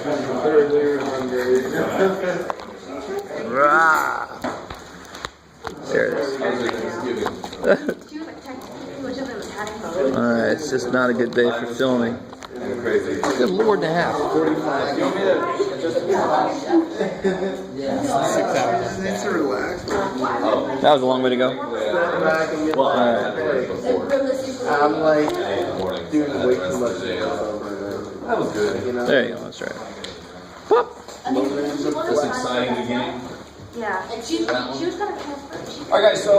Earlier Hungary. There it is. Alright, it's just not a good day for filming. Good Lord and a half. 45. You want me to just 6 hours. Thanks to relax. That was a long way to go. I'm like doing way too much. That was good. There you go, that's right. Whoop. This exciting beginning. Yeah, and she was gonna transfer. Alright guys, so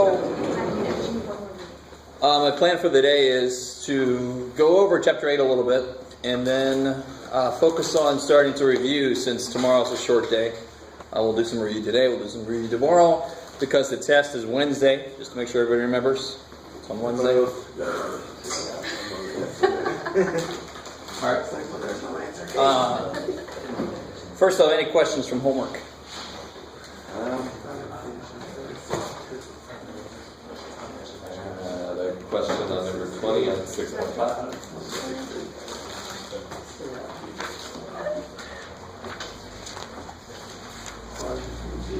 my plan for the day is to go over chapter 8 a little bit and then focus on starting to review, since tomorrow's a short day. We'll do some review today, we'll do some review tomorrow, because the test is Wednesday, just to make sure everybody remembers. It's on Wednesday. Alright. First though, any questions from homework? The question on number 20 on 6.5.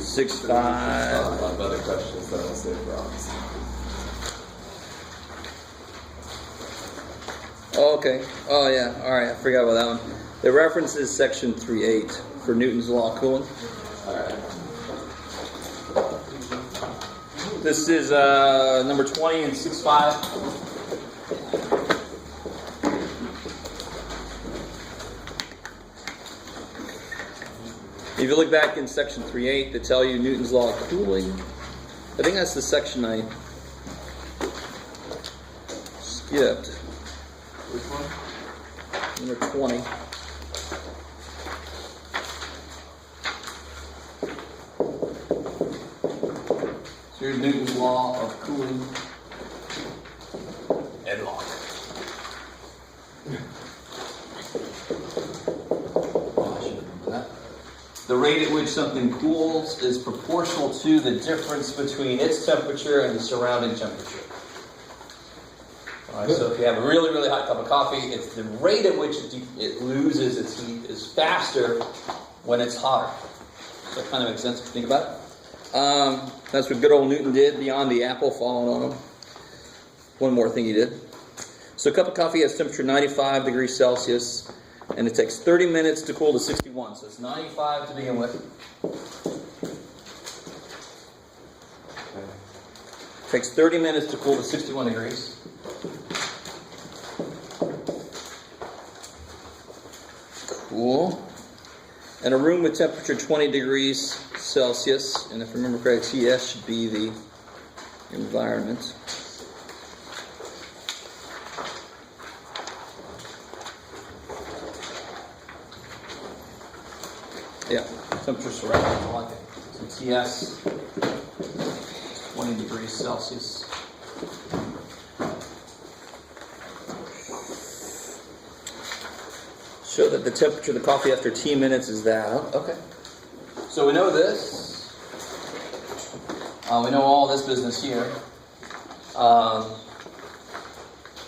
6.5. A lot of other questions that I'll save for Alex. Oh, okay. Oh, yeah. All right. I forgot about that one. The reference is section 3.8 for Newton's law of cooling. All right. This is number 20 and 6.5. If you look back in section 3.8, they tell you Newton's law of cooling. I think that's the section I skipped. Which one? Number 20. So here's Newton's law of cooling. And law. The rate at which something cools is proportional to the difference between its temperature and the surrounding temperature. All right, so if you have a really, really hot cup of coffee, it's the rate at which it loses its heat is faster when it's hotter. So that kind of makes sense if you think about it. That's what good old Newton did beyond the apple falling on him. One more thing he did. So a cup of coffee has temperature 95 degrees Celsius. And it takes 30 minutes to cool to 61. So it's 95 to begin with. It takes 30 minutes to cool to 61 degrees. Cool. And a room with temperature 20 degrees Celsius, and if I remember correctly, TS should be the environment. Yeah, temperature surrounding, I like it. So TS, 20 degrees Celsius. Show that the temperature of the coffee after T minutes is that. Okay. So we know this. We know all this business here. Oh,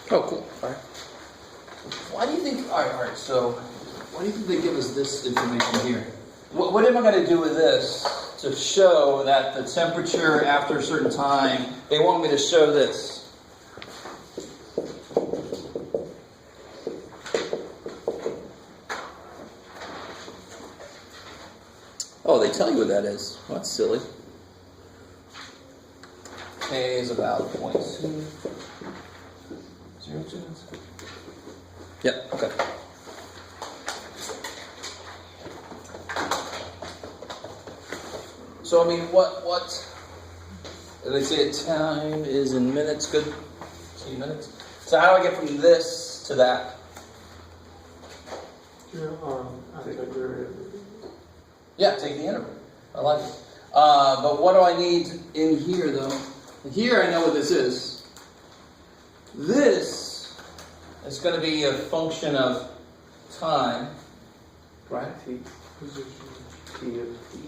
cool. All right. Why do you think, all right, so why do you think they give us this information here? What am I going to do with this to show that the temperature after a certain time, they want me to show this? Oh, they tell you what that is. Well, that's silly. K is about 0.2. 0.2. Yep, okay. So, I mean, what, they say time is in minutes, good? 2 minutes. So how do I get from this to that? Antiderivative. Yeah, take the interval. I like it. But what do I need in here, though? Here I know what this is. This is going to be a function of time. Right? T. Position. T of T.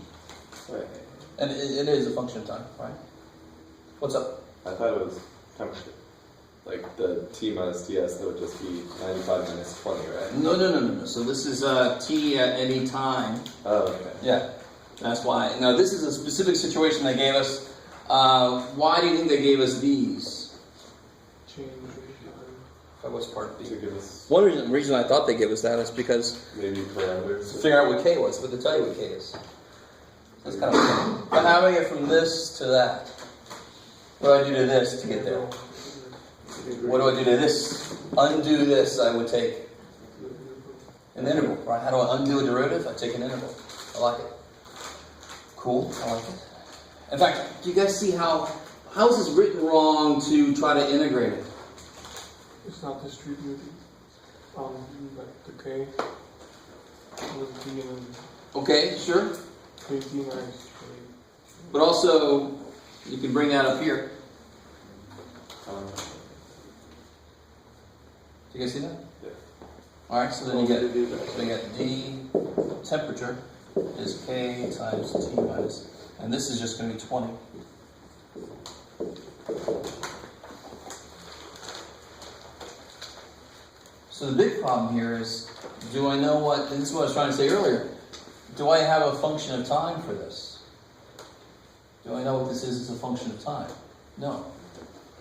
Right. And it is a function of time, right? What's up? I thought it was temperature. like the t minus ts, that would just be 95 minus 20, right? No. So this is t at any time. Oh, okay. Yeah, that's why. Now this is a specific situation they gave us. Why do you think they gave us these? What's part B? To give us One reason I thought they gave us that is because maybe parameters. to figure out what k was, but they tell you what k is. That's kind of funny. But how do I get from this to that? What do I do to this to get there? What do I do to this? Undo this, I would take an integral, right? How do I undo a derivative? I take an integral. I like it. Cool, I like it. In fact, do you guys see how is this written wrong to try to integrate it? It's not distributed. Like the k with d and Okay, sure. k d minus But also, you can bring that up here. Do you guys see that? Yeah. Alright, so then you get d temperature is k times t minus, and this is just going to be 20. So the big problem here is, do I know what, and this is what I was trying to say earlier, do I have a function of time for this? Do I know what this is as a function of time? No.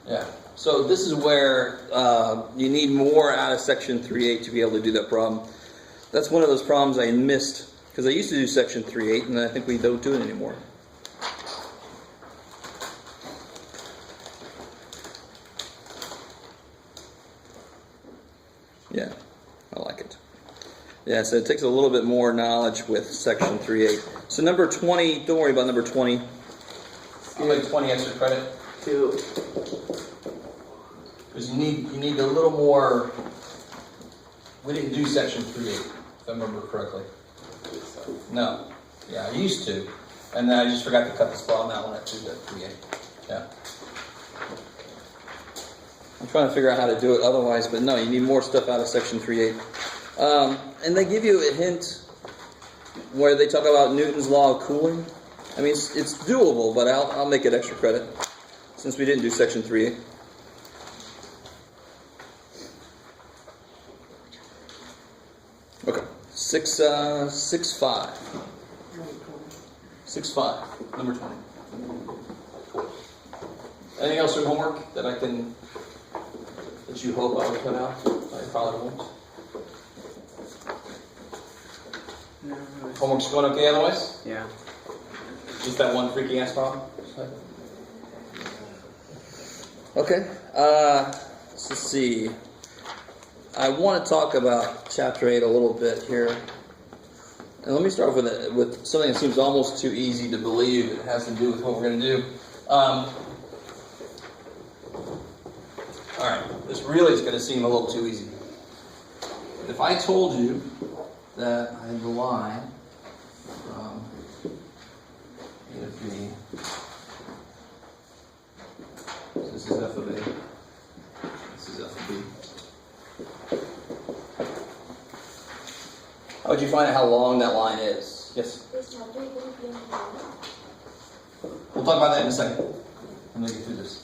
Yeah. So this is where you need more out of section 3.8 to be able to do that problem. That's one of those problems I missed, because I used to do section 3.8, and I think we don't do it anymore. Yeah, I like it. Yeah, so it takes a little bit more knowledge with section 3.8. So number 20, don't worry about number 20. I'll make 20 extra credit. 2. Because you need a little more. We didn't do section 3.8, if I remember correctly. No. Yeah, I used to. And then I just forgot to cut this problem out when I did that 3.8. Yeah. I'm trying to figure out how to do it otherwise, but no, you need more stuff out of section 3.8. And they give you a hint where they talk about Newton's law of cooling. I mean, it's doable, but I'll make it extra credit since we didn't do section 3.8. Okay, 6.5. 6.5, number 20. Anything else from homework that you hope I would cut out? I probably won't. No, Homework's going okay otherwise? yeah. Just that one freaky ass problem? Okay, let's see. I want to talk about chapter 8 a little bit here. And let me start with something that seems almost too easy to believe. It has to do with what we're going to do. Alright, this really is going to seem a little too easy. If I told you that I had the line from A to B, so this is f of A, this is f of B. How would you find out how long that line is? Yes? We'll talk about that in a second. I'm going to get through this.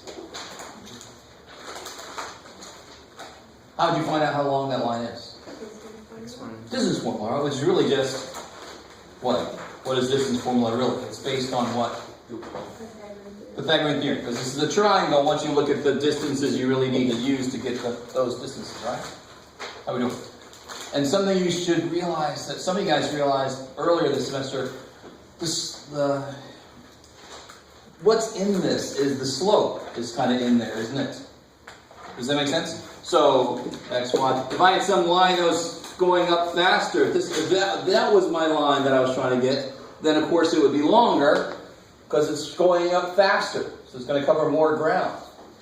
How would you find out how long that line is? Distance formula, which is really just what? What is distance formula really? It's based on what? Pythagorean theorem. Because this is a triangle. Once you look at the distances you really need to use to get those distances, right? How we doing? And something you should realize that some of you guys realized earlier this semester, what's in this is the slope is kind of in there, isn't it? Does that make sense? So, x, y. If I had some line that was going up faster, if that was my line that I was trying to get, then of course it would be longer because it's going up faster. So it's going to cover more ground.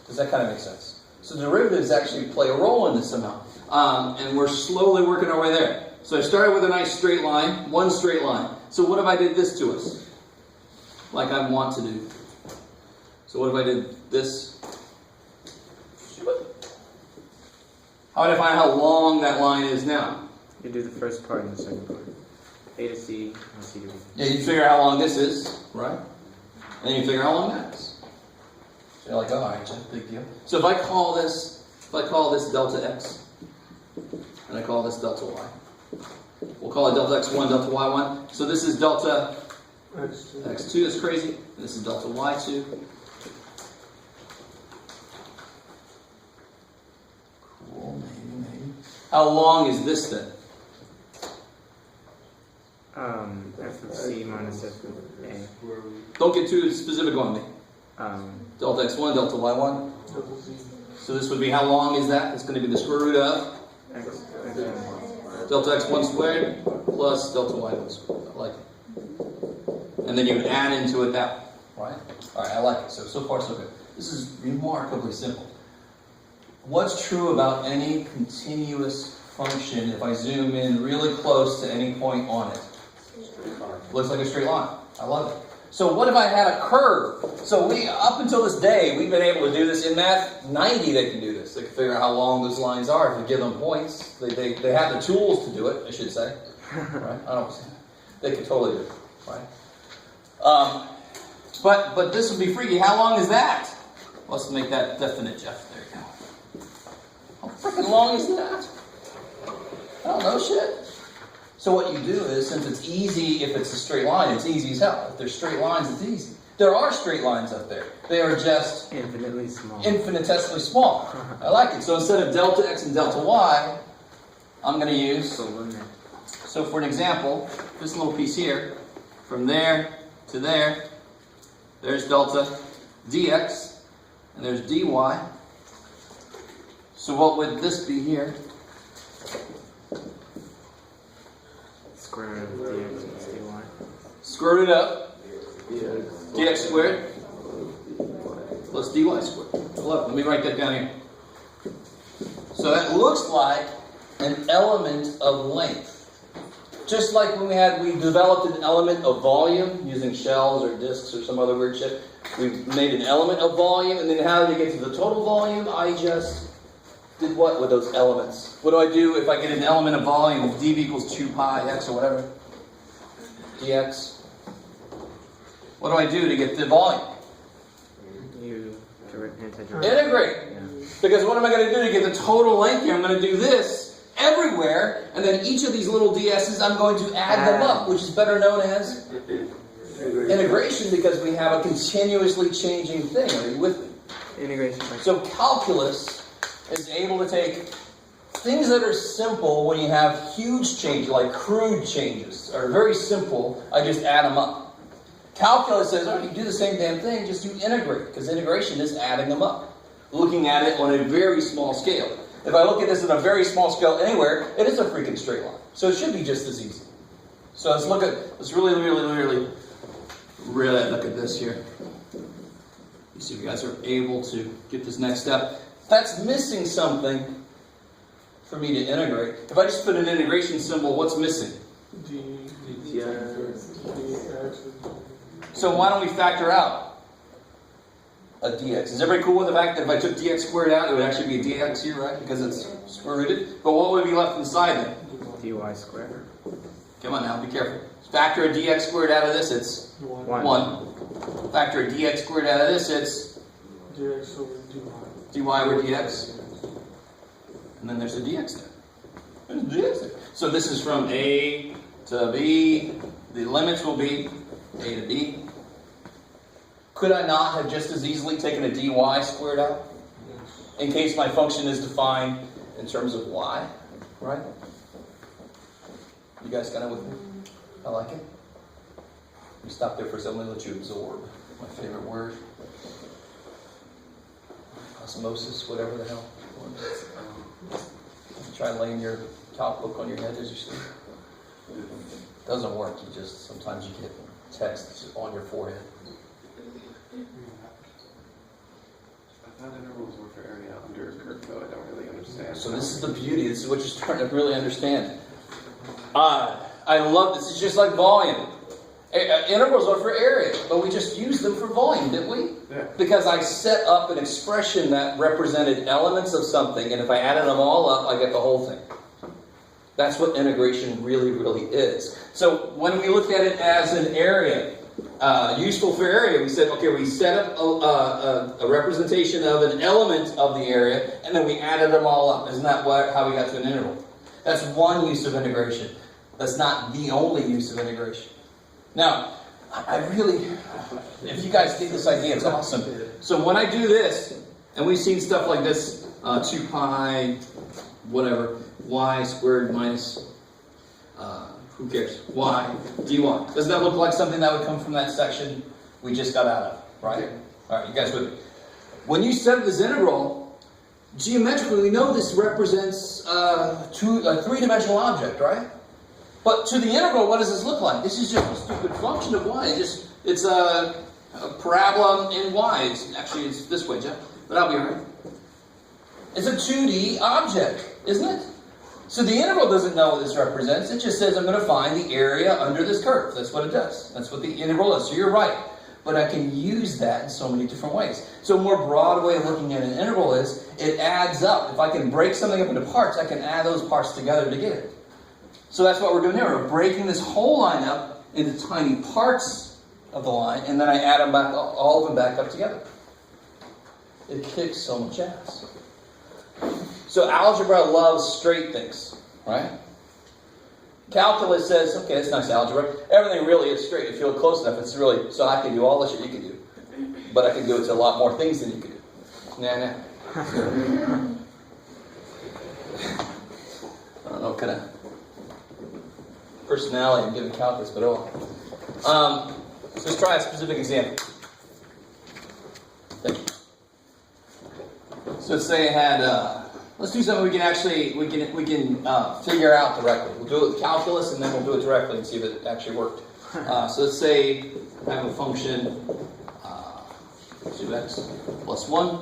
Does that kind of make sense? So derivatives actually play a role in this somehow. And we're slowly working our way there. So I started with a nice straight line, one straight line. So what if I did this to us? Like I want to do. So what if I did this? How would I find how long that line is now? You do the first part and the second part. A to C, and C to B. Yeah, you figure out how long this is, right? And then you figure out how long that is. So you're like, oh, alright, big deal. So if I call this If I call this delta x, and I call this delta y. We'll call it delta x1, delta y1. So this is delta x2, that's crazy. And this is delta y2. Cool, maybe. How long is this then? F of C minus F of A. Don't get too specific on me. Delta x1, delta y1. So this would be, how long is that? It's going to be the square root of delta x1 squared plus delta y1 squared. I like it. And then you would add into it that one, right? All right, I like it. So far so good. This is remarkably simple. What's true about any continuous function if I zoom in really close to any point on it? Looks like a straight line. I love it. So what if I had a curve? So up until this day, we've been able to do this in math. 90 they can do this. They can figure out how long those lines are if you give them points. They have the tools to do it, I should say. Right? They could totally do it. Right? But this would be freaky. How long is that? Let's make that definite, Jeff. There you go. How freaking long is that? I don't know shit. So what you do is, since it's easy, if it's a straight line, it's easy as hell. If there's straight lines, it's easy. There are straight lines up there. They are just infinitesimally small. I like it. So instead of delta x and delta y, I'm going to use, so for an example, this little piece here, from there to there, there's delta dx, and there's dy. So what would this be here? Square root of dx plus dy. Square root of dx squared plus dy squared. Look, let me write that down here. So that looks like an element of length. Just like when we developed an element of volume using shells or disks or some other weird shit. We made an element of volume, and then how did it get to the total volume? I just did what with those elements? What do I do if I get an element of volume? Dv equals 2 pi x or whatever. Dx. What do I do to get the volume? You integrate. Yeah. Because what am I going to do to get the total length here? I'm going to do this everywhere, and then each of these little ds's, I'm going to add them up, which is better known as integration, because we have a continuously changing thing. Are you with me? Integration. So calculus is able to take things that are simple when you have huge changes, like crude changes, are very simple. I just add them up. Calculus says, oh, you do the same damn thing, just do integrate, because integration is adding them up. Looking at it on a very small scale. If I look at this on a very small scale anywhere, it is a freaking straight line. So it should be just as easy. So let's really look at this here. You see if you guys are able to get this next step. That's missing something for me to integrate. If I just put an integration symbol, what's missing? So why don't we factor out a dx? Is everybody cool with the fact that if I took dx squared out, it would actually be a dx here, right? Because it's square rooted. But what would be left inside then? dy squared. Come on now, be careful. Factor a dx squared out of this, it's 1. Factor a dx squared out of this, it's dx over dy. dy over dx. And then there's a dx there. There's a dx there. So this is from a to b. The limits will be a to b. Could I not have just as easily taken a dy squared out? In case my function is defined in terms of y, right? You guys kind of with me? I like it. We stop there for a second. Let you absorb. My favorite word. Osmosis, whatever the hell. Try laying your calc book on your head as you sleep. Doesn't work. Sometimes you get text on your forehead. I thought intervals were for area under a curve, though. I don't really understand. So this is the beauty. This is what you're starting to really understand. I love this. It's just like volume. Integrals are for area, but we just used them for volume, didn't we? Yeah. Because I set up an expression that represented elements of something, and if I added them all up, I get the whole thing. That's what integration really, really is. So when we look at it as an area, useful for area, we said, okay, we set up a representation of an element of the area, and then we added them all up. Isn't that how we got to an integral? That's one use of integration. That's not the only use of integration. Now, I really, if you guys get this idea, it's awesome. So when I do this, and we've seen stuff like this, 2 pi, whatever, y squared minus, who cares, y dy. Doesn't that look like something that would come from that section we just got out of, right? All right, you guys with me? When you set up this integral, geometrically we know this represents a three-dimensional object, right? But to the integral, what does this look like? This is just a stupid function of y. It's a parabola in y. It's this way, Jeff, but I'll be all right. It's a 2D object, isn't it? So the integral doesn't know what this represents. It just says I'm going to find the area under this curve. That's what it does. That's what the integral is. So you're right. But I can use that in so many different ways. So a more broad way of looking at an integral is it adds up. If I can break something up into parts, I can add those parts together to get it. So that's what we're doing here. We're breaking this whole line up into tiny parts of the line, and then I add them back, all of them back up together. It kicks so much ass. So algebra loves straight things, right? Calculus says, okay, that's nice algebra. Everything really is straight. If you look close enough, it's really, so I can do all the shit you can do. But I can do it to a lot more things than you can do. Nah. I don't know what kind of personality I'm giving calculus, but oh well. So let's try a specific example. Thank you. So let's say I had, let's do something we can figure out directly. We'll do it with calculus, and then we'll do it directly and see if it actually worked. So let's say I have a function 2x plus 1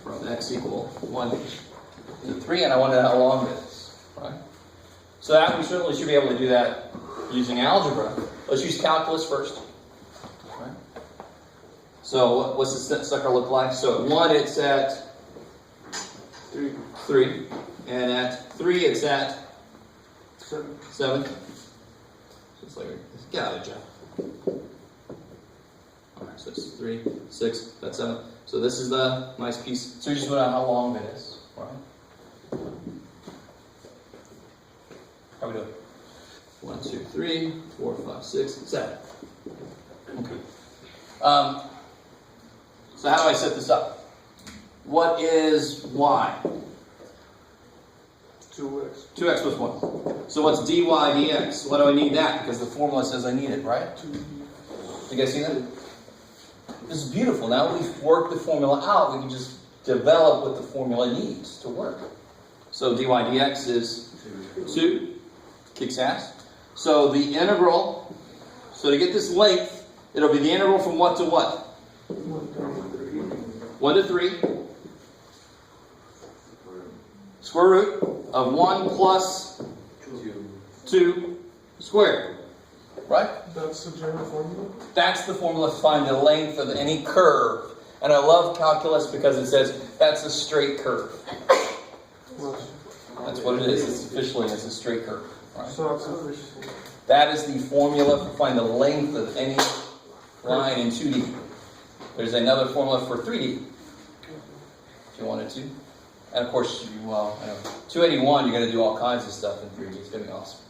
from x equal 1 to 3, and I want to know how long it is, right? So that we certainly should be able to do that using algebra. Let's use calculus first. Right? So what's this sucker look like? So at 1 it's at 3. And at 3 it's at 7. So it's like, get out of Jeff. Alright, so it's 3, 6, that's 7. So this is the nice piece. So you just want to know how long it is, right? How we doing? 1, 2, 3, 4, 5, 6, 7. Okay. So how do I set this up? What is y? 2x. 2x plus 1. So what's dy dx? What do I need that? Because the formula says I need it, right? You guys see that? This is beautiful. Now that we've worked the formula out, we can just develop what the formula needs to work. So dy dx is 2. Kicks ass. So the integral, so to get this length, it'll be the integral from what to what? 1 to 3. Square root of 1 plus 2 squared. Right? That's the general formula? That's the formula to find the length of any curve. And I love calculus because it says that's a straight curve. That's what it is. It's officially a straight curve. Right? So that's official. That is the formula to find the length of any line in 2D. There's another formula for 3D, if you wanted to. And of course, 281, you're going to do all kinds of stuff in 3D. It's going to be awesome.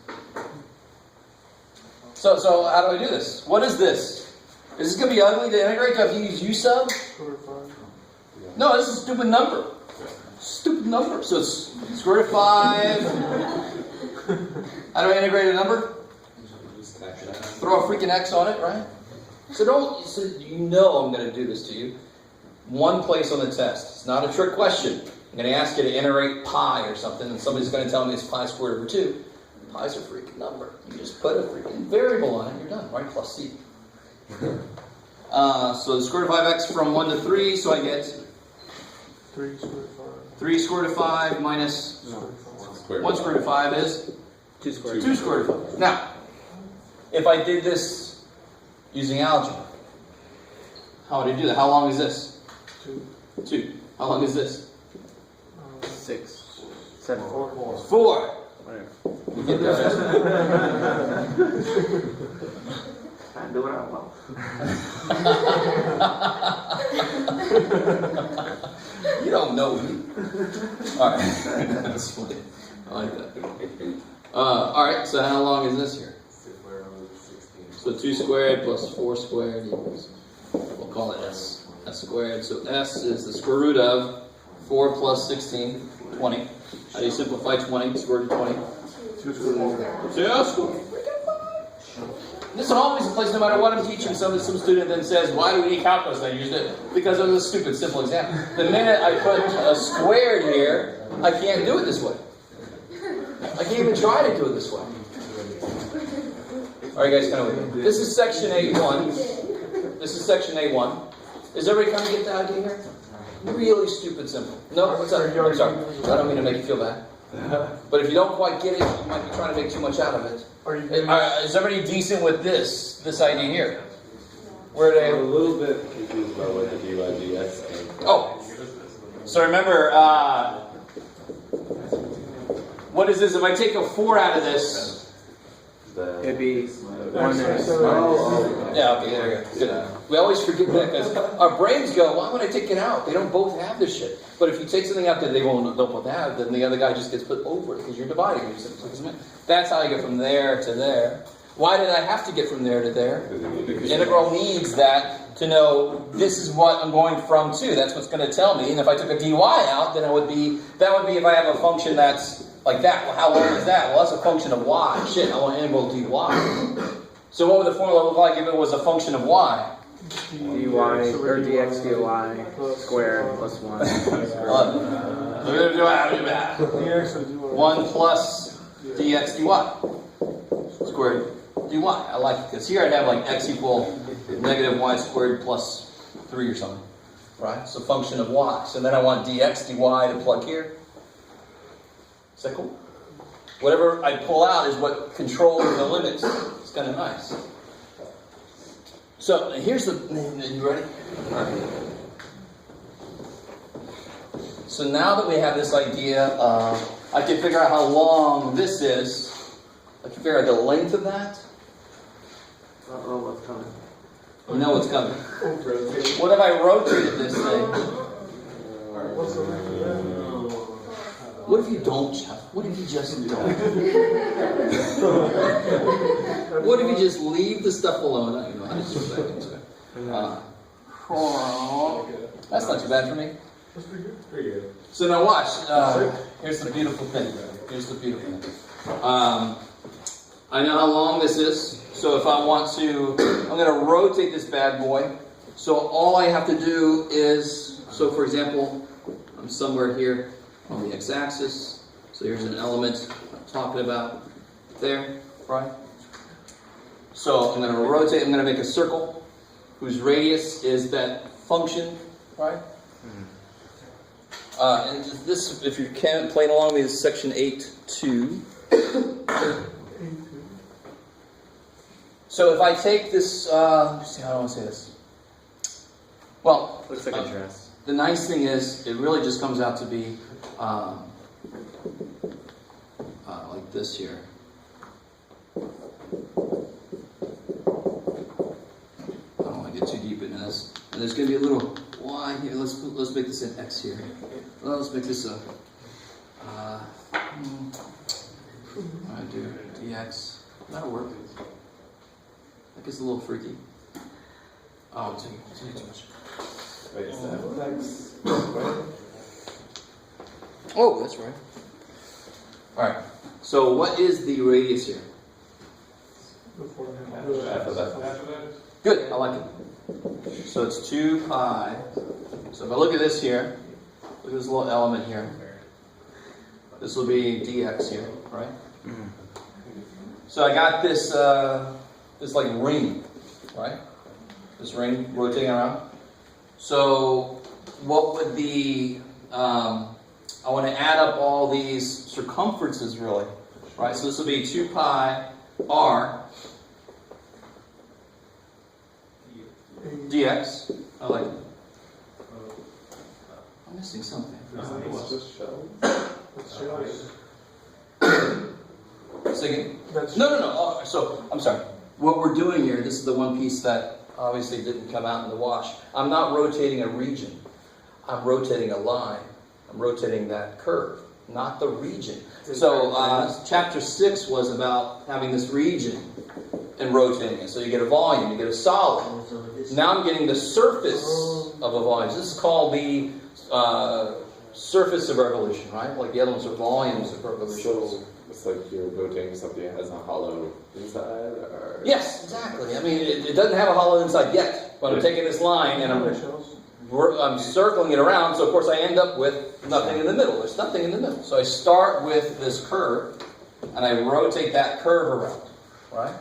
So how do I do this? What is this? Is this going to be ugly to integrate? Do I have to use U sub? No, this is a stupid number. Stupid number. So it's square root of 5. How do I integrate a number? Throw a freaking X on it, right? So you know I'm going to do this to you. One place on the test. It's not a trick question. I'm going to ask you to integrate pi or something, and somebody's going to tell me it's pi squared over 2. Pi's a freaking number. You just put a freaking variable on it, you're done, right? Plus c. So the square root of 5x from 1 to 3, so I get 3 square root of 5. 3 square root of 5 minus 1 square root of 5 is 2 squared. 2 square root of 5. Now, if I did this using algebra, how would I do that? How long is this? 2. How long is this? 6. 7. 4. Whatever. You get that? do what I want. You don't know me. Alright. That's funny. I like that. Alright, so how long is this here? So 2 squared plus 4 squared equals, we'll call it s. S squared. So s is the square root of 4 plus 16, 20. How do you simplify 20? Square root of 20? 2 squared. 2 squared. This is always a place, no matter what I'm teaching, some student then says, why do we need calculus? I used it because of this stupid simple example. The minute I put a squared here, I can't do it this way. I can't even try to do it this way. Alright guys, kind of with me. This is section A1. This is section A1. Is everybody kind of get the idea here? Really stupid simple. No? What's up? I'm sorry. I don't mean to make you feel bad. But if you don't quite get it, you might be trying to make too much out of it. Is everybody decent with this idea here? Where they? I'm a little bit confused about what the dy dx came from. Oh. So remember, what is this? If I take a 4 out of this, It'd be 1x. yeah, okay, there you go. Good. We always forget that because our brains go, why would I take it out? They don't both have this shit. But if you take something out that they don't both have, then the other guy just gets put over it because you're dividing. That's how I get from there to there. Why did I have to get from there to there? Integral needs that to know this is what I'm going from to. That's what's going to tell me. And if I took a dy out, then that would be if I have a function that's like that. Well, how long is that? Well, that's a function of y. Shit, I want integral dy. So what would the formula look like if it was a function of y? dy or dx dy squared plus 1. 1 plus dx dy. Squared dy. I like it because here I'd have like x equal negative y squared plus 3 or something. Right? It's a function of y. So then I want dx dy to plug here. Is that cool? Whatever I pull out is what controls the limits. It's kind of nice. So here's the. You ready? All right. So now that we have this idea, I can figure out how long this is. I can figure out the length of that. Uh-oh, what's coming? You know what's coming. What if I rotated this thing? What's the length of that? What if you don't, Jeff? What if you just don't? What if you just leave the stuff alone? I don't know how to do that. That's not too bad for me. That's pretty good. Pretty good. So now watch. Here's the beautiful thing. Here's the beautiful thing. I know how long this is. So if I want to, I'm going to rotate this bad boy. So all I have to do is, so for example, I'm somewhere here on the x-axis. So here's an element I'm talking about there, right? So I'm going to rotate, I'm going to make a circle whose radius is that function, right? And this, if you can playing along with me, is section 8.2. So if I take this, let me see how do I want to say this? Well, Looks like a dress. The nice thing is, it really just comes out to be like this here. I don't want to get too deep into this. And there's going to be a little y here. Let's make this an x here. Well, let's make this a. I do dx. That'll work. That gets a little freaky. Oh, it's too much. Wait, is that Oh, that's right. Alright, so what is the radius here? Good, I like it. So it's 2 pi. So if I look at this here, look at this little element here. This will be dx here, right? Mm-hmm. So I got this, this like ring, right? This ring rotating around. So what would the, I want to add up all these circumferences really, right? So this will be 2 pi r dx. I like it. I'm missing something. It's just shell. Second. No. Oh, so I'm sorry. what we're doing here, this is the one piece that obviously didn't come out in the wash. I'm not rotating a region. I'm rotating a line. I'm rotating that curve, not the region. So chapter 6 was about having this region and rotating it. So you get a volume, you get a solid. Now I'm getting the surface of a volume. This is called the surface of revolution, right? Like the other ones are volumes of revolution. So it's like you're rotating something that has a hollow inside? Or? Yes, exactly. I mean, it doesn't have a hollow inside yet, but I'm taking this line and I'm circling it around, so of course I end up with nothing in the middle. There's nothing in the middle. So I start with this curve, and I rotate that curve around, right?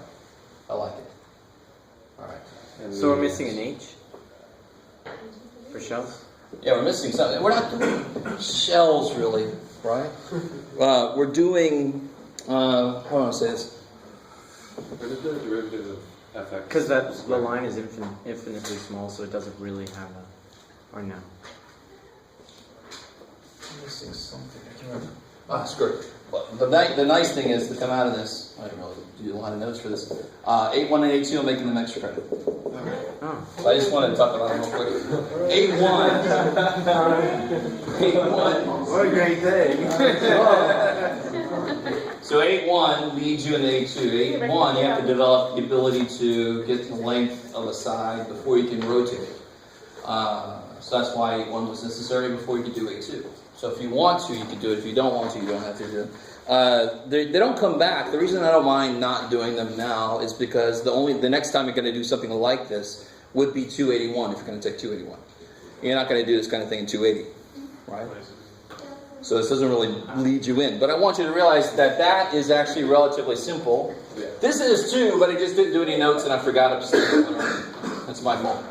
I like it. All right. So we're missing an H for shells? Yeah, we're missing something. We're not doing shells, really, right? We're doing, how do I want to say this? What is the derivative of fx? Because the line is infinitely small, so it doesn't really have a... Or no? I'm missing something. I can't remember. Screw it. But the nice thing is to come out of this, I don't really do a lot of notes for this. 8-1 and 8-2, I'm making them extra credit. Oh. So I just wanted to talk about them real quick. 8-1. 8-1. What a great thing. So 8-1 leads you into 8-2. 8-1, you have to develop the ability to get the length of a side before you can rotate it. So that's why 8-1 was necessary before you could do 8-2. So if you want to, you can do it. If you don't want to, you don't have to do it. They don't come back. The reason I don't mind not doing them now is because the next time you're going to do something like this would be 281 if you're going to take 281. You're not going to do this kind of thing in 280, right? So this doesn't really lead you in. But I want you to realize that that is actually relatively simple. Yeah. This is too, but I just didn't do any notes and I forgot to say it. That's my fault.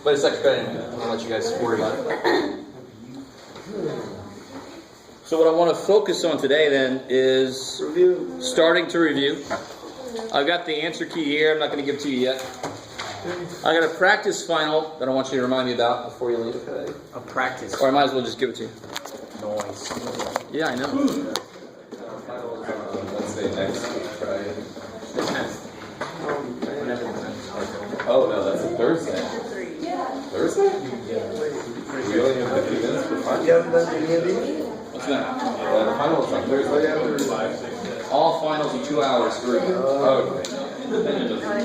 But it's extra credit anyway. I'll let you guys worry about it. So what I want to focus on today then is starting to review. I've got the answer key here. I'm not going to give it to you yet. I got a practice final that I want you to remind me about before you leave. Okay. A practice. Or I might as well just give it to you. Noise. Yeah, I know. Let's say next week, right? Whenever. Oh, no, that's a Thursday. Thursday? We only have 50 minutes for final. You haven't done any of these? What's that? The final is on Thursday. All finals are 2 hours through. Okay.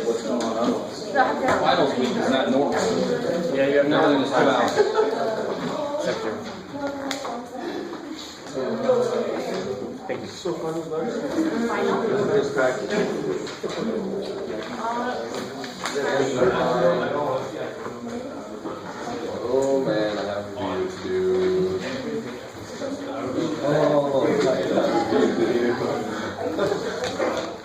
What's going on otherwise? Finals week is not normal. Yeah, you have Everything is 2 hours. Sector. Thank you. So fun is nice. There's practice. Oh man, I have reviews to do. Oh, I have reviews to do.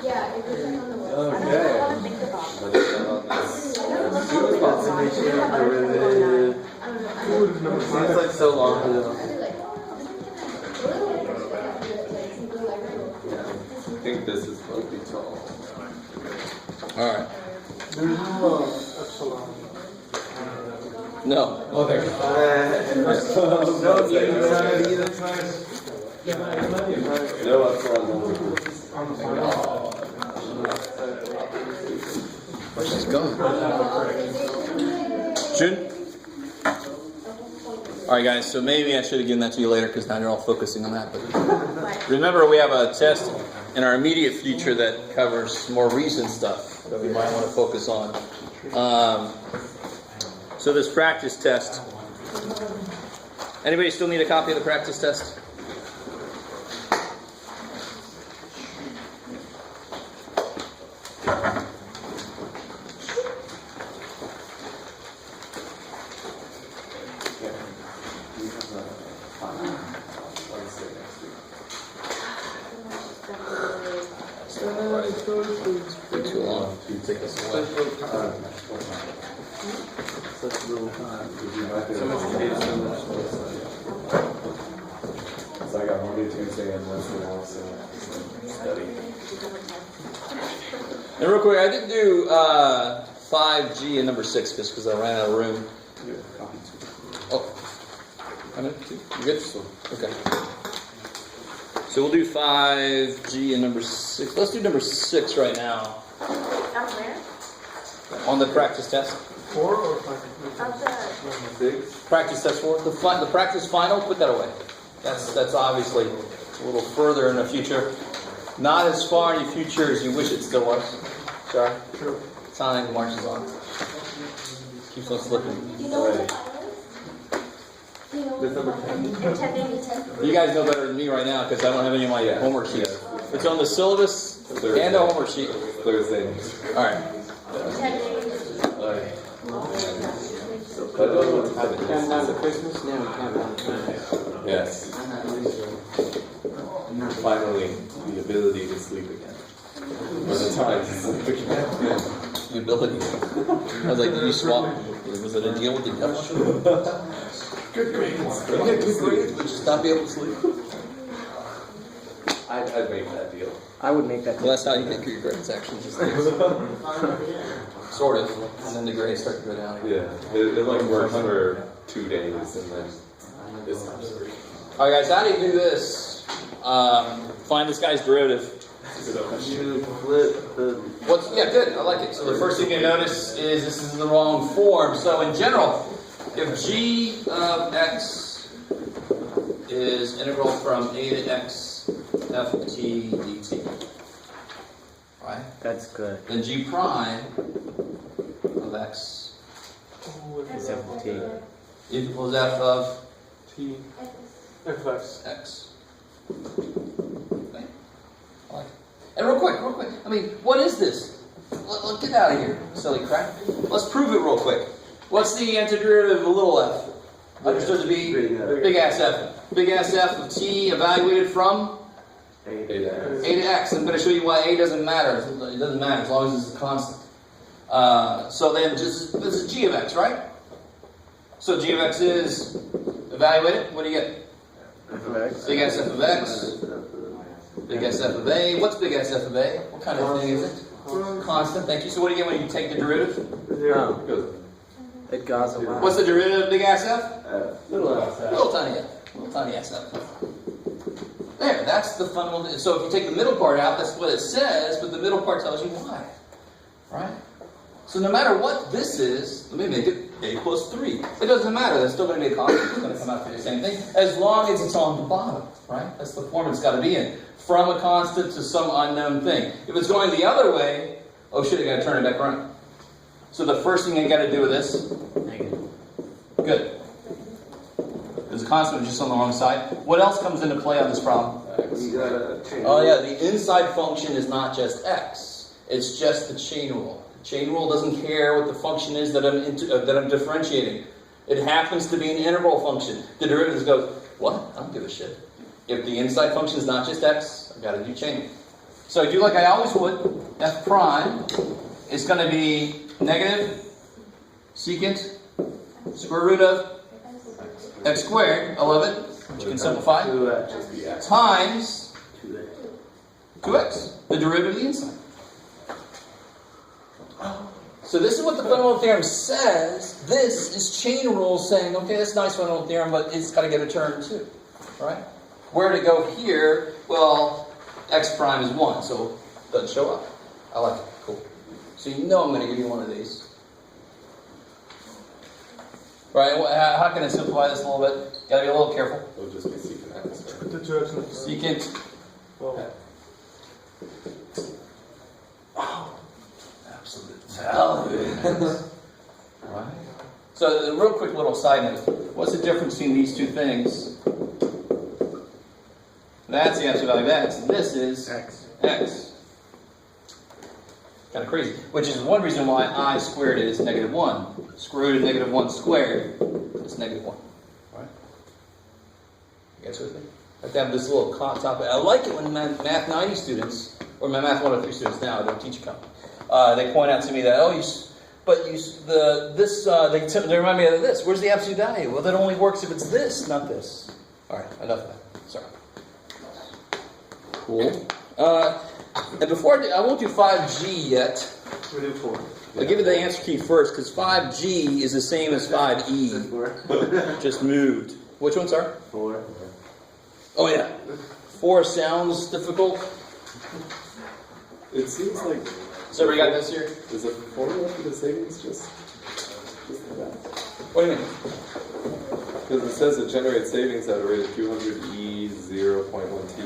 Yeah, it was on the list. Okay. I don't think about it. But it's not on this. Seems like so long ago. I think this is supposed to be tall. All right. There's no epsilon. No. Oh, there. No, No epsilon. Where's she's going? June? Alright guys, so maybe I should have given that to you later because now you're all focusing on that. But remember, we have a test in our immediate future that covers more recent stuff that we might want to focus on. So this practice test. Anybody still need a copy of the practice test? Way too long. You take this away. Such little time. So I got Monday, Tuesday, and Wednesday now, so study. And real quick, I didn't do 5G and number 6 just because I ran out of room. Oh, I'm in too. You good? Okay. So we'll do 5G and number 6. Let's do number 6 right now. Up where? On the practice test. 4 or 5? Up the. 6. Practice test 4. The practice final, put that away. That's obviously a little further in the future. Not as far in the future as you wish it still was. Sorry. True. Time marches on. Keeps on slipping. Do you know what the final is? Do you know what the final is? Attending. You guys know better than me right now because I don't have any of my homework sheets. It's on the syllabus and the homework sheet. Thursday. All right. Countdown to Christmas? No, countdown to Christmas. Yes. Finally, the ability to sleep again. Or the time to sleep again. The ability. I was like, did you swap? Was it a deal with the devil? Good grades. You get good grades, but just not be able to sleep. I'd make that deal. I would make that. Well, that's how you get good grades, actually. Just sort of. And then the grades start to go down. Yeah. It like works for 2 days and then this time's 3. All right, guys, how do you do this? Find this guy's derivative. You flip the. Yeah, good. I like it. So the first thing you notice is this is the wrong form. So in general, if g of x is integral from a to x f of t dt, right? That's good. Then g prime of x It's f of t. equals f of T. FX. x. Okay. I like it. And real quick. I mean, what is this? Let's get out of here, silly crap. Let's prove it real quick. What's the antiderivative of a little f? Understood to be big ass f. Big ass f of t evaluated from A to a to x. I'm going to show you why a doesn't matter. It doesn't matter as long as it's a constant. So then this is g of x, right? So g of x is evaluated. What do you get? Big S f of x. Big S f of a. What's big S f of a? What kind of thing is it? Constant. Thank you. So what do you get when you take the derivative? Oh, it goes away. What's the derivative of big S f? Little Little tiny s f. There. That's the fundamental. So if you take the middle part out, that's what it says. But the middle part tells you why. Right? So no matter what this is, let me make it a plus 3. It doesn't matter. That's still going to be a constant. It's going to come out to the same thing. As long as it's on the bottom. Right? That's the form it's got to be in. From a constant to some unknown thing. If it's going the other way, oh shit, I got to turn it back around. So the first thing I got to do with this, good. There's a constant just on the wrong side. What else comes into play on this problem? Oh yeah, the inside function is not just x. It's just the chain rule. The chain rule doesn't care what the function is that I'm differentiating. It happens to be an integral function. The derivative goes, what? I don't give a shit. If the inside function is not just x, I've got to do chain. So I do like I always would. F prime is going to be negative secant square root of x squared, I love it, which you can simplify, times 2x, the derivative of the inside. So this is what the fundamental theorem says. This is chain rule saying, okay, that's a nice fundamental theorem, but it's got to get a turn too. Right? Where to go here? Well, x prime is 1, so it doesn't show up. I like it. Cool. So you know I'm going to give you one of these. Right? How can I simplify this a little bit? Got to be a little careful. It'll just be secant x. Put the 2x in the Secant. Oh. Absolute value. Right? So, a real quick little side note. What's the difference between these two things? That's the absolute value of x. This is X. X. Kind of crazy. Which is one reason why I squared is negative 1. Square root of negative 1 squared is negative 1. Right? You guys with me? I have to have this little topic. I like it when Math 90 students, or my Math 103 students now, I don't teach a company. They point out to me that, they remind me of this. Where's the absolute value? Well, that only works if it's this, not this. All right, enough of that. Sorry. Cool. And before I won't do 5G yet. We do 4. I'll give you the answer key first, because 5G is the same as 5E. Just moved. Which one, sir? 4. Oh, yeah. 4 sounds difficult. It seems like So everybody got this here? Is the formula for the savings just that? What do you mean? Because it says it generates savings at a rate of 200 E 0.1 T,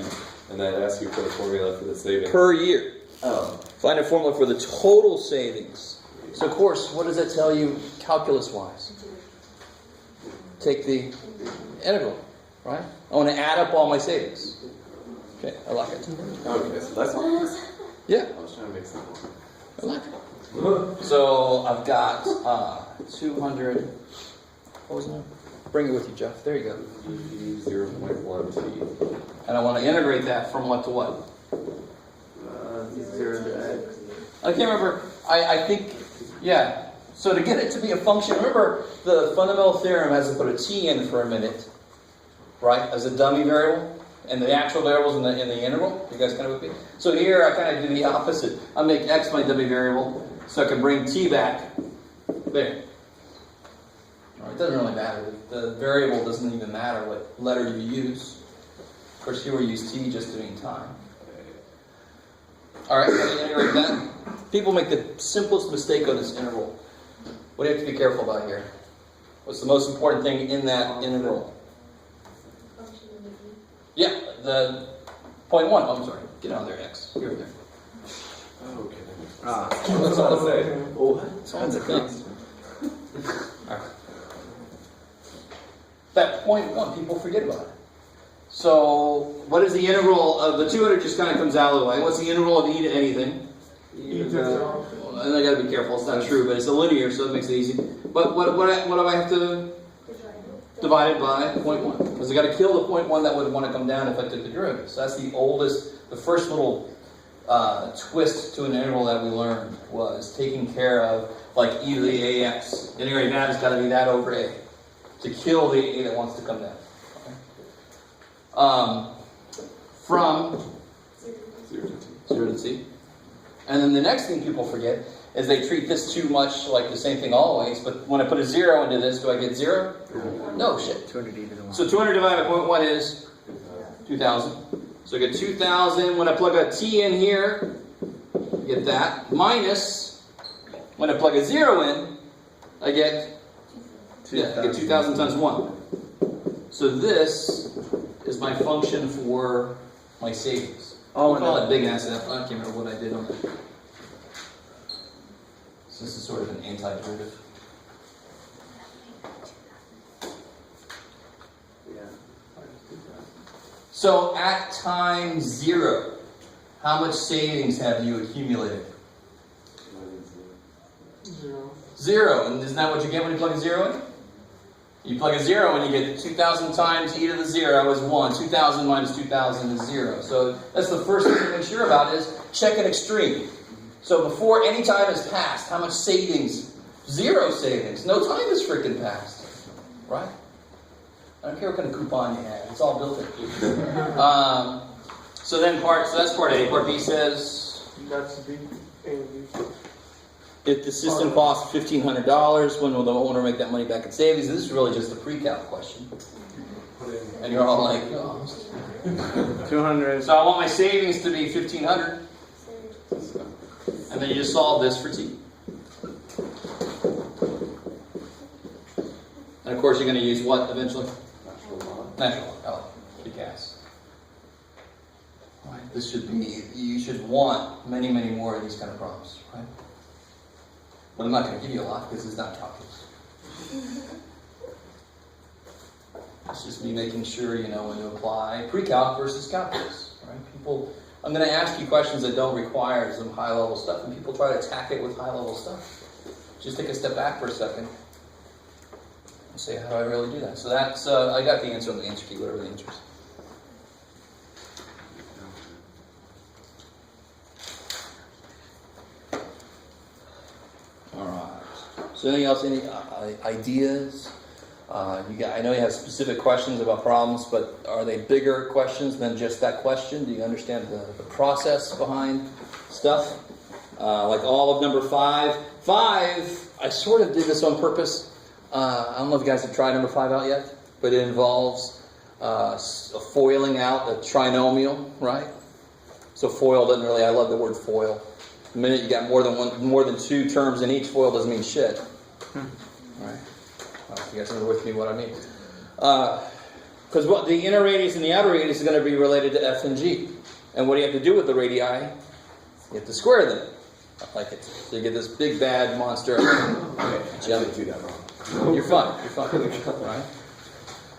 and then asks you for the formula for the savings. Per year. Oh. Find a formula for the total savings. So, of course, what does that tell you calculus-wise? Take the integral, right? I want to add up all my savings. Okay, I like it. Okay, so that's what it is? Yeah, I was trying to make sense. I like it. So, I've got 200. What was that? Bring it with you, Jeff. There you go. E 0.1 T. And I want to integrate that from what to what? 0 to x. I can't remember. I think, yeah. So to get it to be a function, remember the fundamental theorem has to put a t in for a minute, right, as a dummy variable, and the actual variables in the integral. You guys kind of with me? So here I kind of do the opposite. I make x my dummy variable, so I can bring t back there. All right, it doesn't really matter. The variable doesn't even matter what letter you use. Of course, here we use t just to mean time. All right, so to integrate that. People make the simplest mistake on this integral. What do you have to be careful about here? What's the most important thing in that integral? Yeah, the 0.1. Oh, I'm sorry. Get out of there, x. Here we go. Oh, okay. That's all I say. What? Someone's a thing. All right. That 0.1, people forget about it. So, what is the integral of the 200? Just kind of comes out of the way. What's the integral of e to anything? Well, and I got to be careful. It's not true, but it's a linear, so it makes it easy. But what do I have to divide it by 0.1? Because I got to kill the 0.1 that would want to come down if I took the derivative. So that's the first little twist to an integral that we learned was taking care of like e to the ax. Integrating that has got to be that over a to kill the a that wants to come down. From 0 to t. And then the next thing people forget is they treat this too much like the same thing always, but when I put a 0 into this, do I get 0? No, shit. 200 e to the 1. So 200 divided by 0.1 is 2,000. So I get 2,000. When I plug a t in here, I get that. Minus, when I plug a 0 in, I get 2,000 times 1. So this is my function for my savings. We'll call it big ass f. I can't remember what I did on that. So this is sort of an antiderivative. So at time 0, how much savings have you accumulated? 0. And isn't that what you get when you plug a 0 in? You plug a 0 and you get 2,000 times e to the 0 is 1. 2,000 minus 2,000 is 0. So that's the first thing to make sure about is check an extreme. So before any time has passed, how much savings? 0 savings. No time has freaking passed. Right? I don't care what kind of coupon you have. It's all built in. So that's part A. Part B says That's B and B. if the system costs $1,500, when will the owner make that money back in savings? This is really just a pre-calc question. And you're all like, oh. 200. So I want my savings to be $1,500. And then you just solve this for t. And of course you're going to use what eventually? Natural law. Oh, kick ass. Right. This should be, you should want many, many more of these kind of problems, right? But I'm not going to give you a lot because it's not calculus. It's just me making sure you know when to apply pre-calc versus calculus, right? I'm going to ask you questions that don't require some high-level stuff, and people try to attack it with high-level stuff. Just take a step back for a second and say, how do I really do that? So that's, I got the answer on the answer key, whatever the answer is. All right. So anything else, any ideas? I know you have specific questions about problems, but are they bigger questions than just that question? Do you understand the process behind stuff? Like all of number 5. 5, I sort of did this on purpose. I don't know if you guys have tried number 5 out yet, but it involves foiling out a trinomial, right? So foil doesn't really, I love the word foil. The minute you got more than two terms in each, FOIL doesn't mean shit. Right? You guys are with me what I mean. Because what the inner radius and the outer radius is going to be related to F and G. And what do you have to do with the radii? You have to square them. Like it. So you get this big bad monster. Okay, I didn't do that wrong. You're fine. Right?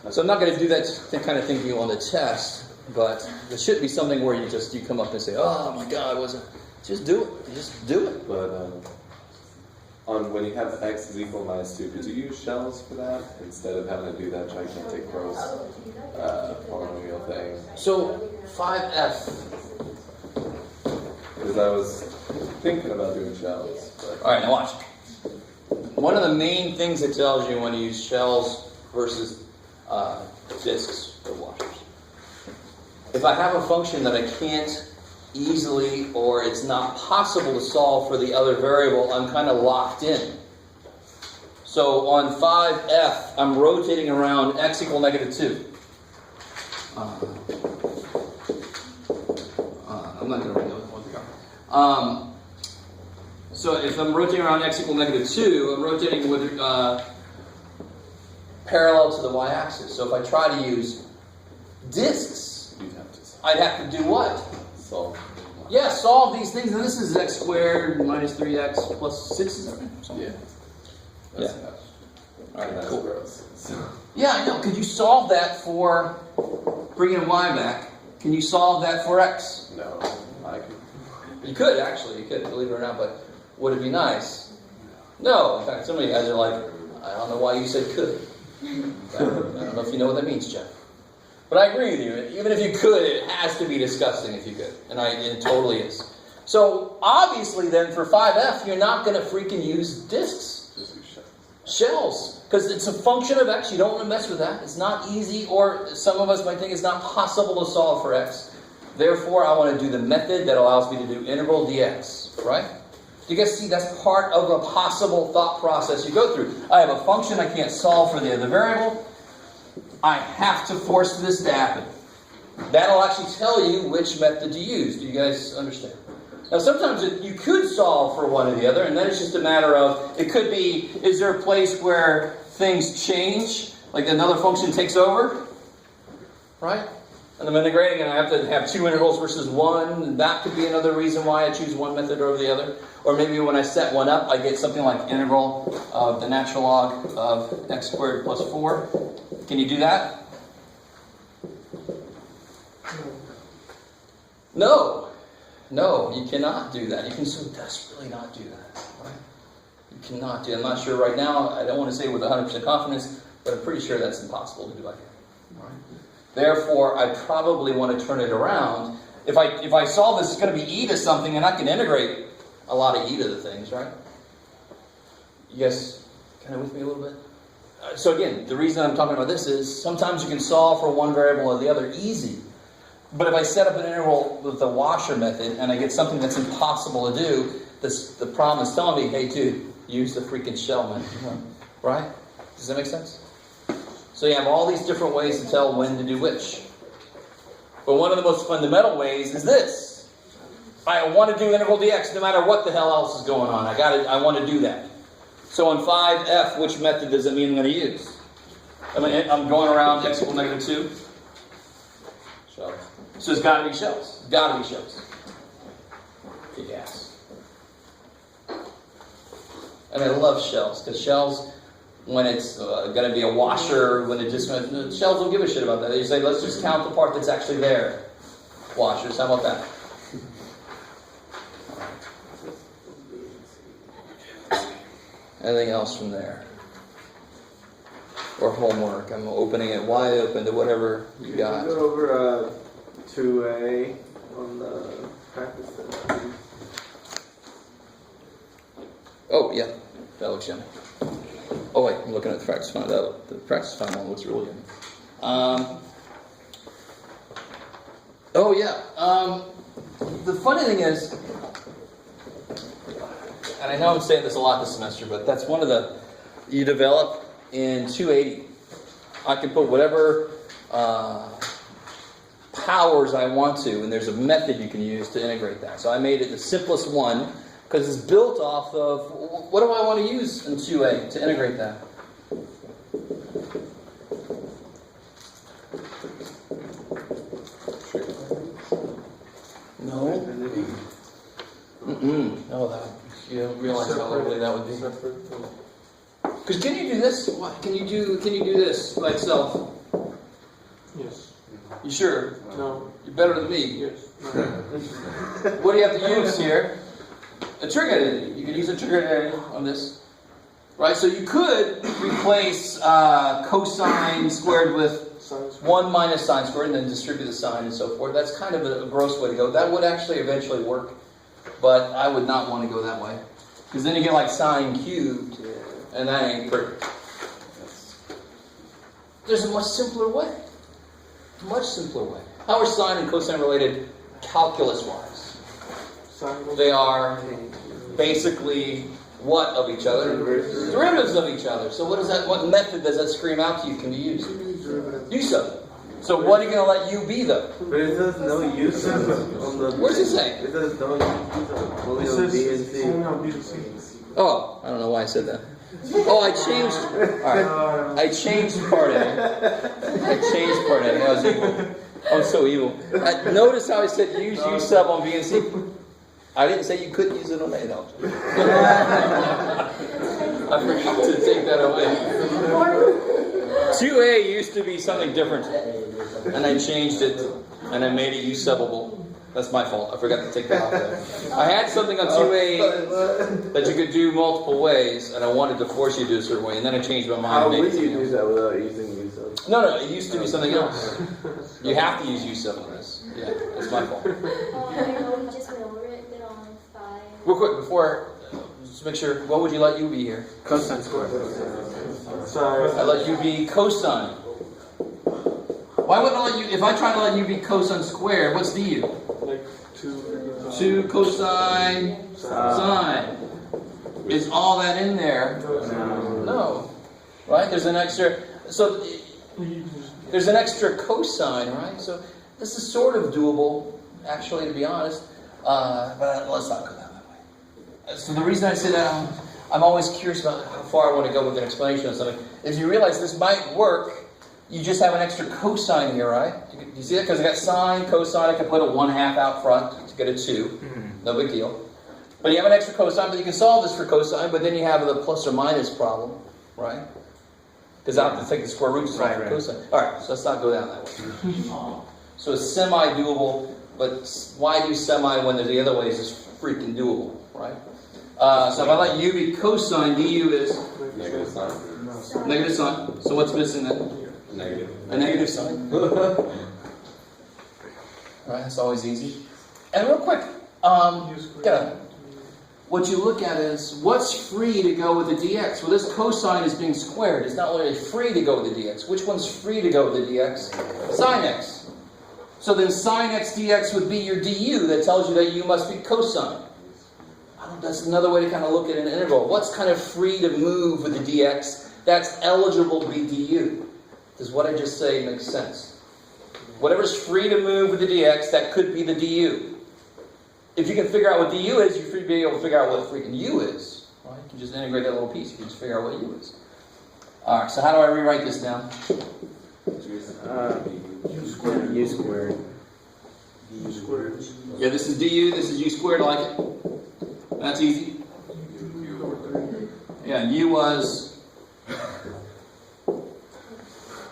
So I'm not going to do that kind of thing to you on the test, but there should be something where you come up and say, "Oh my God, just do it. Just do it." But when you have x is equal to minus 2, could you use shells for that instead of having to do that gigantic gross polynomial thing? So 5f. Because I was thinking about doing shells. But All right, now watch. One of the main things it tells you when you use shells versus disks or washers. If I have a function that I can't easily, or it's not possible to solve for the other variable, I'm kind of locked in. So on 5f, I'm rotating around x equal -2. I'm not going to write that. So if I'm rotating around x equal -2, I'm rotating with parallel to the y-axis. So if I try to use disks, I'd have to do what? solve. Yeah, solve these things. And this is x squared minus 3x plus 6. Is that right? Yeah. Yeah. All right, that's cool. gross. Yeah, I know. Could you solve that for bringing y back? Can you solve that for x? No, I can. You could, actually. You could, believe it or not. But would it be nice? No. In fact, some of you guys are like, I don't know why you said could. I don't know if you know what that means, Jeff. But I agree with you. Even if you could, it has to be disgusting if you could. And it totally is. So, obviously then, for 5f, you're not going to freaking use disks. Just use shells. Shells. Because it's a function of x. You don't want to mess with that. It's not easy, or some of us might think it's not possible to solve for x. Therefore, I want to do the method that allows me to do integral dx. Right? You guys see that's part of a possible thought process you go through. I have a function I can't solve for the other variable. I have to force this to happen. That'll actually tell you which method to use. Do you guys understand? Now, sometimes you could solve for one or the other, and then it's just a matter of, it could be, is there a place where things change? Like another function takes over? Right? And I'm integrating, and I have to have two integrals versus one. And that could be another reason why I choose one method over the other. Or maybe when I set one up, I get something like integral of the natural log of x squared plus 4. Can you do that? No. No, you cannot do that. You can so desperately not do that. Right? You cannot do it. I'm not sure right now. I don't want to say with 100% confidence, but I'm pretty sure that's impossible to do like that. Right? Therefore, I probably want to turn it around. If I solve this, it's going to be e to something, and I can integrate a lot of e to the things, right? You guys kind of with me a little bit? So again, the reason I'm talking about this is sometimes you can solve for one variable or the other easy. But if I set up an integral with the washer method and I get something that's impossible to do, the problem is telling me, hey dude, use the freaking shell method. Right? Does that make sense? So you have all these different ways to tell when to do which. But one of the most fundamental ways is this. I want to do integral dx no matter what the hell else is going on. I want to do that. So on 5f, which method does it mean I'm going to use? I'm going around x equal -2. Shells. So it's got to be shells. Got to be shells. Yes. And I love shells, because shells, when it's going to be a washer, when it just shells don't give a shit about that. They say, let's just count the part that's actually there. Washers, how about that? Anything else from there? Or homework? I'm opening it wide open to whatever you got. Go over 2A on the practice set. Oh, yeah. That looks yummy. Oh, wait. I'm looking at the practice find out. The practice find one looks really yummy. Oh, yeah. The funny thing is, and I know I'm saying this a lot this semester, but that's one of the, you develop in 280. I can put whatever powers I want to, and there's a method you can use to integrate that. So I made it the simplest one because it's built off of what do I want to use in 2a to integrate that? No. No, that you don't realize how lovely that would be. Because can you do this? What? Can you do this by itself? Yes. You sure? No. You're better than me. Yes. What do you have to use here? A trig identity. You can use a trig identity on this. Right? So you could replace cosine squared with 1 minus sine squared and then distribute the sign and so forth. That's kind of a gross way to go. That would actually eventually work, but I would not want to go that way. Because then you get like sine cubed, and that ain't pretty. There's a much simpler way. Much simpler way. How are sine and cosine related calculus-wise? They are basically what of each other? Derivatives of each other. So what is that? What method does that scream out to you can be used? U sub. So what are you going to let U be though? But it says no U sub on the. Where's it say? It says no U sub. Only on B and C. Oh, I don't know why I said that. Oh, I changed. Alright. I changed part A. That was evil. I was so evil. Notice how I said use U sub on B and C. I didn't say you couldn't use it on A though. I forgot to take that away. 2A used to be something different, and I changed it, and I made it U subable. That's my fault. I forgot to take that off there. I had something on 2A that you could do multiple ways, and I wanted to force you to do a certain way, and then I changed my mind. How would you do that without using U sub? No, it used to be something else. You have to use U sub on this. Yeah, it's my fault. I know we just went over it, but on 5. Real quick, before, just make sure, what would you let U be here? Cosine squared. Sorry. I let U be cosine. Why wouldn't I let U, if I try to let U be cosine squared, what's du? Like 2. 2 cosine sine. Is all that in there? No. Right? There's an extra, so there's an extra cosine, right? So this is sort of doable, actually, to be honest. But let's not go down that way. So the reason I say that, I'm always curious about how far I want to go with an explanation of something. If you realize this might work, you just have an extra cosine here, right? You see that? Because I got sine, cosine, I can put a 1/2 out front to get a 2. No big deal. But you have an extra cosine, but you can solve this for cosine, but then you have the plus or minus problem, right? Because I have to take the square root to solve for cosine. Alright, so let's not go down that way. So it's semi-doable, but why do semi when the other ways is freaking doable, right? So if I let U be cosine, du is Negative sign. negative sign. So what's missing then? Negative. A negative sign. Alright, that's always easy. And real quick, what you look at is what's free to go with the dx. Well, this cosine is being squared. It's not only free to go with the dx. Which one's free to go with the dx? Sine x. So then sine x dx would be your du. That tells you that u must be cosine. That's another way to kind of look at an integral. What's kind of free to move with the dx that's eligible to be du? Does what I just say make sense? Whatever's free to move with the dx, that could be the du. If you can figure out what du is, you should be able to figure out what freaking u is. Right? You can just integrate that little piece. You can just figure out what u is. Alright, so how do I rewrite this down? U squared. U squared. Yeah, this is du, this is u squared, I like it. That's easy. Yeah, u was...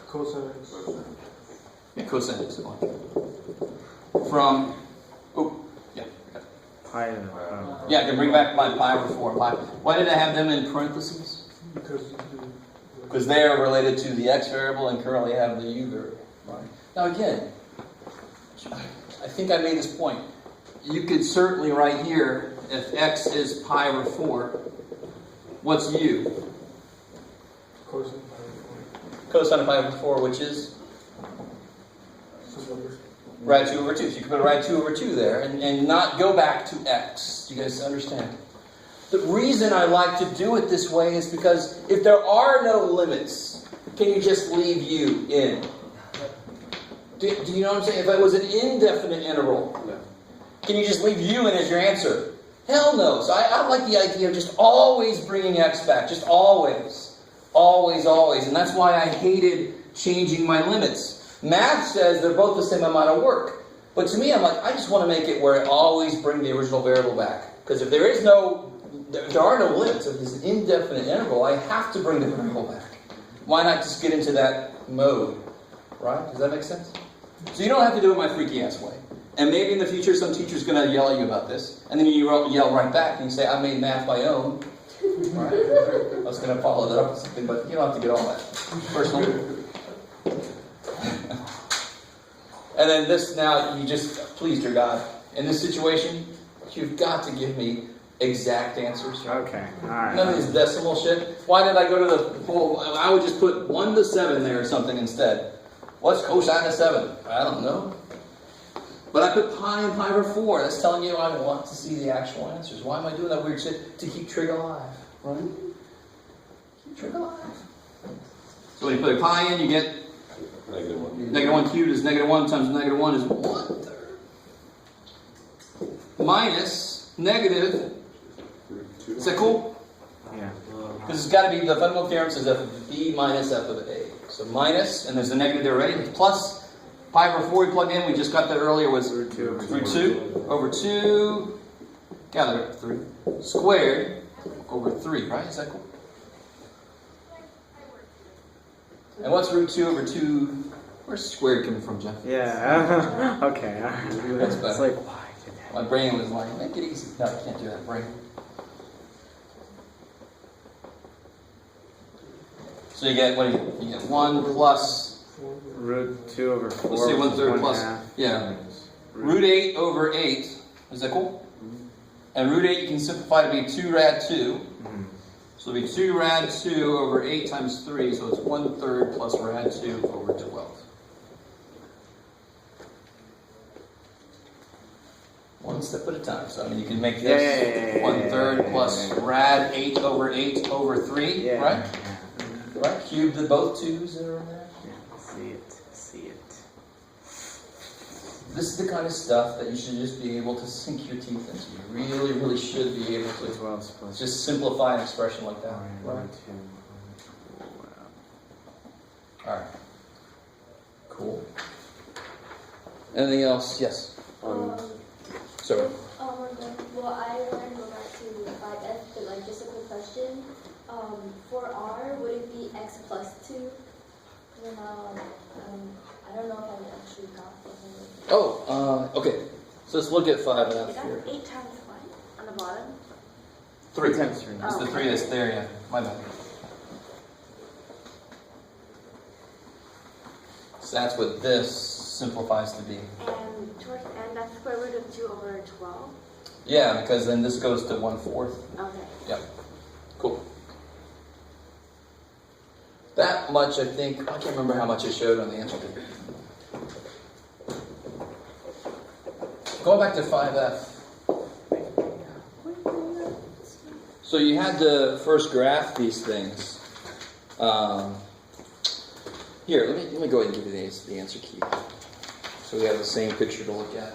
Cosine x. Yeah, cosine x. From... Oh, yeah. Pi. Yeah, I can bring back my pi over 4 pi. Why did I have them in parentheses? Because they are related to the x variable and currently have the u variable. Right? Now again, I think I made this point. You could certainly write here, if x is pi over 4, what's u? Cosine Cosine of pi over 4, which is? Right 2 over 2. So you can put a right 2 over 2 there and not go back to x. Do you guys understand? The reason I like to do it this way is because if there are no limits, can you just leave u in? Do you know what I'm saying? If it was an indefinite interval, No. can you just leave u in as your answer? Hell no. So I like the idea of just always bringing x back. Just always. Always, always. And that's why I hated changing my limits. Math says they're both the same amount of work. But to me, I'm like, I just want to make it where I always bring the original variable back. Because if there are no limits, if it's an indefinite interval, I have to bring the variable back. Why not just get into that mode? Right? Does that make sense? So you don't have to do it my freaky ass way. And maybe in the future some teacher's going to yell at you about this. And then you yell right back and you say, I made math my own. Right? I was going to follow that up with something, but you don't have to get all that personal. And then this now, you just, please, dear God, in this situation, you've got to give me exact answers. Okay, alright. None of this decimal shit. Why did I go to the whole, I would just put 1 to 7 there or something instead. What's cosine of 7? I don't know. But I put pi and pi over 4. That's telling you I want to see the actual answers. Why am I doing that weird shit? To keep trig alive. Right? Keep trig alive. So when you put a pi in, you get -1. -1 cubed is -1 times -1 is 1/3. Minus negative. Is that cool? Yeah. Because it's got to be, the fundamental theorem says f of b minus f of a. So minus, and there's a negative there already, plus pi over 4 we plugged in, we just got that earlier, was Root 2 over 2, gather 3, squared over 3, right? Is that cool? And what's root 2 over 2? Where's squared coming from, Jeff? Yeah. Okay, alright. That's better. It's like, why did that? My brain was like, make it easy. No, I can't do that, brain. So you get, what do you get 1 plus, Root 2 over 4. let's say 1/3 plus, 1/2. yeah. Root 8 over 8, is that cool? And root 8 you can simplify to be 2 rad 2. So it'll be 2 rad 2 over 8 times 3, so it's 1/3 plus rad 2 over 12. One step at a time. So I mean, you can make this 1/3 plus rad 8 over 8 over 3, right? Right? Cube the both 2's that are in there. Yeah, see it. This is the kind of stuff that you should just be able to sink your teeth into. You really, really should be able to. As well as plus. Just simplify an expression like that. Right? Alright. Cool. Anything else? Yes. Sorry. Well, I want to go back to 5f, but like just a quick question. For r, would it be x plus 2? Then, I don't know if I actually got the whole. Okay. So let's look at 5f Is that here. 8 times 1 on the bottom? 3 times 3. It's the 3 that's there, yeah. My bad. So that's what this simplifies to be. And towards the end, that's square root of 2 over 12? Yeah, because then this goes to 1/4. Okay. Yep. Cool. That much, I think, I can't remember how much I showed on the answer. Going back to 5f. So you had to first graph these things. Here, let me go ahead and give you the answer key. So we have the same picture to look at.